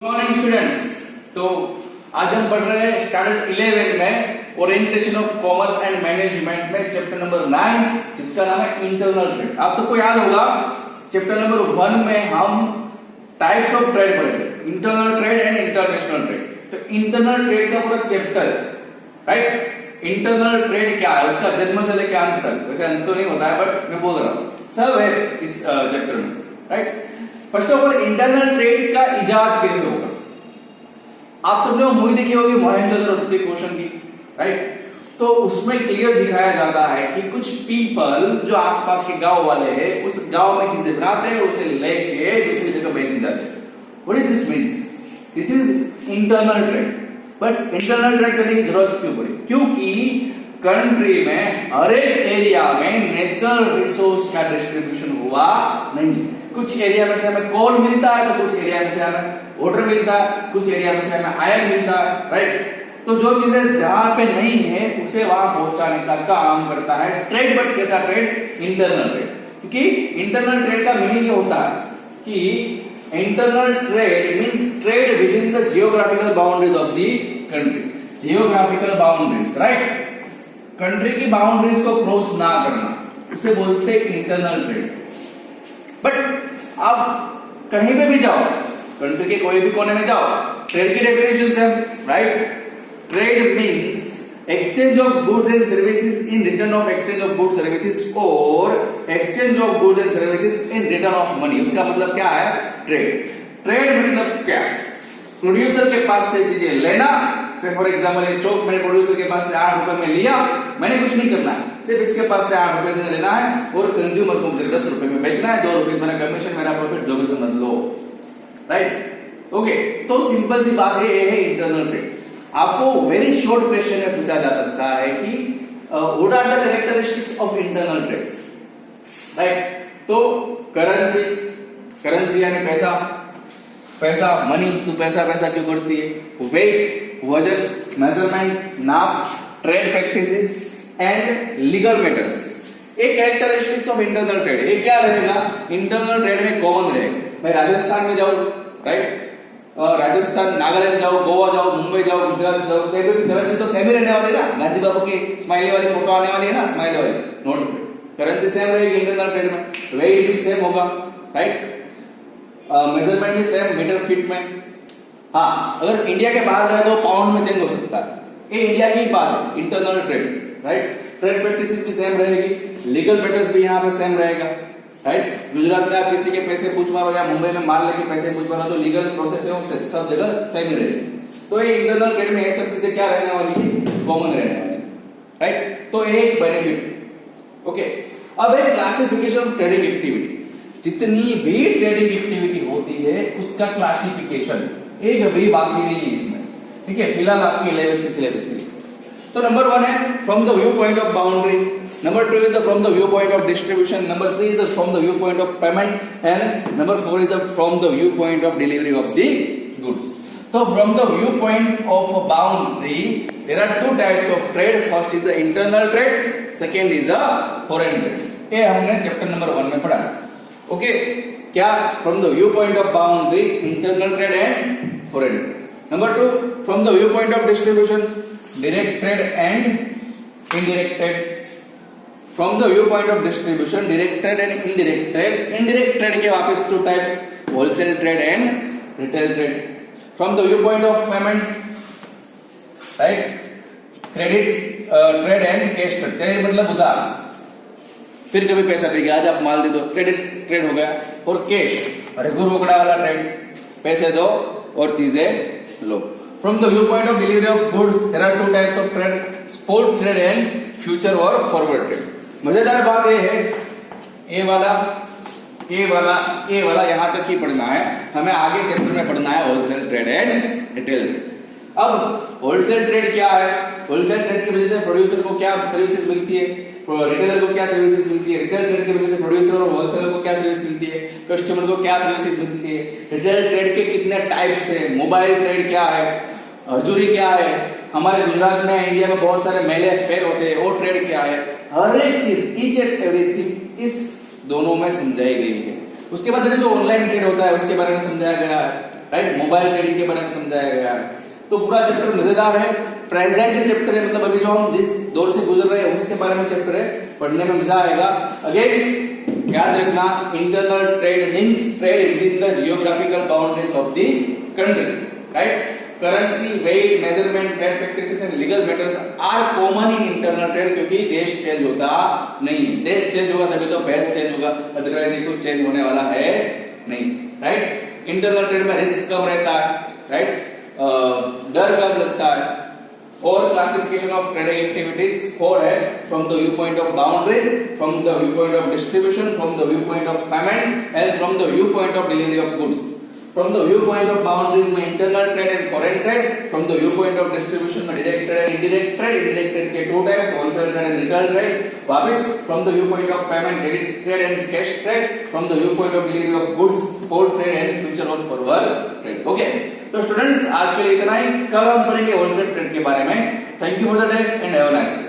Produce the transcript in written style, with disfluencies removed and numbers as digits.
Good morning students. तो आज हम पढ़ रहे हैं स्टैंडर्ड 11 में orientation of commerce and management में चैप्टर नंबर 9 जिसका नाम है इंटरनल ट्रेड। आप सबको याद होगा चैप्टर नंबर 1 में हम टाइप्स ऑफ ट्रेड पढ़े, internal trade and international trade. तो इंटरनल ट्रेड का पूरा चैप्टर, राइट, इंटरनल ट्रेड क्या है, उसका जन्म से लेकर अंत तक, वैसे अंत तो नहीं होता है बट मैं बोल रहा हूं सब है इस चैप्टर में, right. First of all internal trade का इजाद कैसे होगा। आप सबने वो मूवी देखी होगी मोहनजोदड़ो क्वेश्चन की, राइट। तो उसमें क्लियर दिखाया जाता है कि कुछ पीपल जो आसपास के गांव वाले हैं उस गांव में चीजें बनाते हैं, उसे लेके दूसरी जगह बेचने जाते हैं। What is this means? This is internal trade. But internal trade करने की जरूरत क्यों पड़ी? क्योंकि कंट्री में हर एक एरिया में नेचुरल रिसोर्स का डिस्ट्रीब्यूशन हुआ नहीं। कुछ एरिया में से हमें कोल मिलता है, तो कुछ एरिया में से हमें वाटर मिलता है, कुछ एरिया में से हमें आयरन मिलता है, राइट। तो जो चीजें जहां पे नहीं है उसे वहां पहुंचाने का काम करता है ट्रेड। बट कैसा ट्रेड? Internal trade. क्योंकि इंटरनल ट्रेड का मीनिंग ये होता है कि internal trade means trade within the geographical boundaries of the country. Geographical boundaries, right, country की बाउंड्रीज को क्रॉस ना करना, उसे बोलते हैं इंटरनल ट्रेड। बट आप कहीं पे भी जाओ, कंट्री के कोई भी कोने में जाओ, ट्रेड की डेफिनेशन है, right. Trade means exchange of goods and services in return of exchange of goods services और exchange of goods and services in return of money. उसका मतलब क्या है? ट्रेड। ट्रेड मतलब क्या? प्रोड्यूसर के पास से चीजें लेना, से फॉर एग्जांपल एक चौक मैंने प्रोड्यूसर के पास से 8 रुपए में लिया, मैंने कुछ नहीं करना है, सिर्फ इसके पास से 8 रुपए में लेना है और कंज्यूमर को मुझे 10 रुपए में बेचना है, 2 रुपए मेरा कमीशन, मेरा प्रॉफिट, जो भी समझ लो, राइट। ओके, तो सिंपल सी बात है, ये है इंटरनल ट्रेड। आपको वेरी शॉर्ट क्वेश्चन में पूछा जा सकता है कि what are the characteristics of internal trade, right. तो करेंसी यानी पैसा, पैसा मनी, तो पैसा पैसा क्यों करती है, वेट वजन, मेजरमेंट नाप, trade practices and legal matters. एक कैरेक्टरिस्टिक्स ऑफ इंटरनल ट्रेड, ये क्या रहेगा? इंटरनल ट्रेड में कॉमन रहेगा। मैं राजस्थान में जाऊं, राइट, राजस्थान, नागालैंड जाओ, गोवा जाओ, मुंबई जाओ, गुजरात जाओ, कहीं पे भी करेंसी तो सेम ही रहने वाली है ना। गांधी बाबू की स्माइली वाली फोटो आने वाली है ना, स्माइली वाली नोट पे, करेंसी सेम रहेगी इंटरनल ट्रेड में, वेट भी सेम होगा, राइट, मेजरमेंट भी सेम मीटर फीट में। हाँ, अगर इंडिया के बाहर जाए तो पाउंड में चेंज हो सकता है, ये इंडिया की बात है, internal trade, right. Trade practices भी सेम रहेगी, लीगल मैटर्स भी यहाँ पे सेम रहेगा, राइट। गुजरात में आप किसी के पैसे पूछ मारो या मुंबई में मार लेके पैसे पूछ मारो, तो लीगल प्रोसेस है वो सब जगह सेम ही रहेगी। तो ये इंटरनल ट्रेड में ये सब चीजें क्या रहने वाली है? कॉमन रहने वाली, राइट। तो एक बेनिफिट। ओके, अब एक क्लासिफिकेशन ऑफ ट्रेडिंग एक्टिविटी। जितनी भी ट्रेडिंग एक्टिविटी होती है उसका क्लासिफिकेशन एक भी बाकी नहीं है इसमें, ठीक है, फिलहाल आपकी 11th के सिलेबस में। तो नंबर 1 है from the view point of boundary, number 2 is from the view point of distribution, number 3 is from the view point of payment and number 4 is from the view point of delivery of the goods. तो from the view point of boundary there are 2 types of trade. First is the internal trade, second is the foreign trade. ये हमने chapter number 1 में पढ़ा। Okay, क्या? From the view point of boundary, internal trade and foreign trade. Number 2 from the view point of distribution, direct trade and indirect trade. From the view point of distribution, direct trade and indirect trade. Indirect trade के वापस 2 types, wholesale trade and retail trade. From the view point of payment, right, credit trade and cash trade. Credit मतलब उधार, फिर कभी पैसा देगा, आज आप माल दे दो, क्रेडिट ट्रेड हो गया। और कैश, रेगुलर रोकड़ा वाला ट्रेड, पैसे दो और चीजें लो। From the view point of delivery of goods there are 2 types of trade, spot trade and future और फॉरवर्ड ट्रेड। मजेदार बात ये है, ये वाला यहां तक ही पढ़ना है, हमें आगे चैप्टर में पढ़ना है wholesale trade and retail trade. अब होलसेल ट्रेड क्या है? होलसेल ट्रेड की वजह से प्रोड्यूसर को क्या सर्विसेज मिलती है, रिटेलर को क्या सर्विसेज मिलती है, रिटेल ट्रेड की वजह से प्रोड्यूसर और होलसेलर को क्या सर्विस मिलती है, कस्टमर को क्या सर्विसेज मिलती है, रिटेल ट्रेड के कितने टाइप्स है, मोबाइल ट्रेड क्या है, हजूरी क्या है, हमारे गुजरात में इंडिया में बहुत सारे मेले फेयर होते हैं, वो ट्रेड क्या है, हर एक चीज, ईच एंड एवरीथिंग इस दोनों में समझाई गई है। उसके बाद जो ऑनलाइन ट्रेड होता है उसके बारे में समझाया गया है, राइट, मोबाइल ट्रेडिंग के बारे में समझाया गया है। तो पूरा चैप्टर मजेदार है, प्रेजेंट चैप्टर है, मतलब अभी जो हम जिस दौर से गुजर रहे हैं उसके बारे में चैप्टर है, पढ़ने में मजा आएगा। अगेन याद रखना, internal trade means trade within the geographical boundaries of the country, right. Currency, weight, measurement, trade practices and legal matters are common in internal trade, क्योंकि देश चेंज होता नहीं, देश चेंज होगा तभी तो बेस चेंज होगा, अदरवाइज ये कुछ चेंज होने वाला है नहीं, राइट। इंटरनल ट्रेड में रिस्क कम रहता है, राइट, डर कम लगता है, और क्लासिफिकेशन ऑफ ट्रेडिंग एक्टिविटीज 4 है, from the view point of boundaries, from the view point of distribution, from the view point of payment and from the view point of delivery of goods. From the view point of boundaries में internal trade and foreign trade, from the view point of distribution में direct trade and indirect trade, indirect trade के 2 types, wholesale trade and retail trade. वापस from the view point of payment, credit trade and cash trade, from the view point of delivery of goods, spot trade and future और forward trade. Okay, तो students आज के लिए इतना ही, कल हम पढ़ेंगे होलसेल ट्रेड के बारे में। Thank you for the day and have a nice day.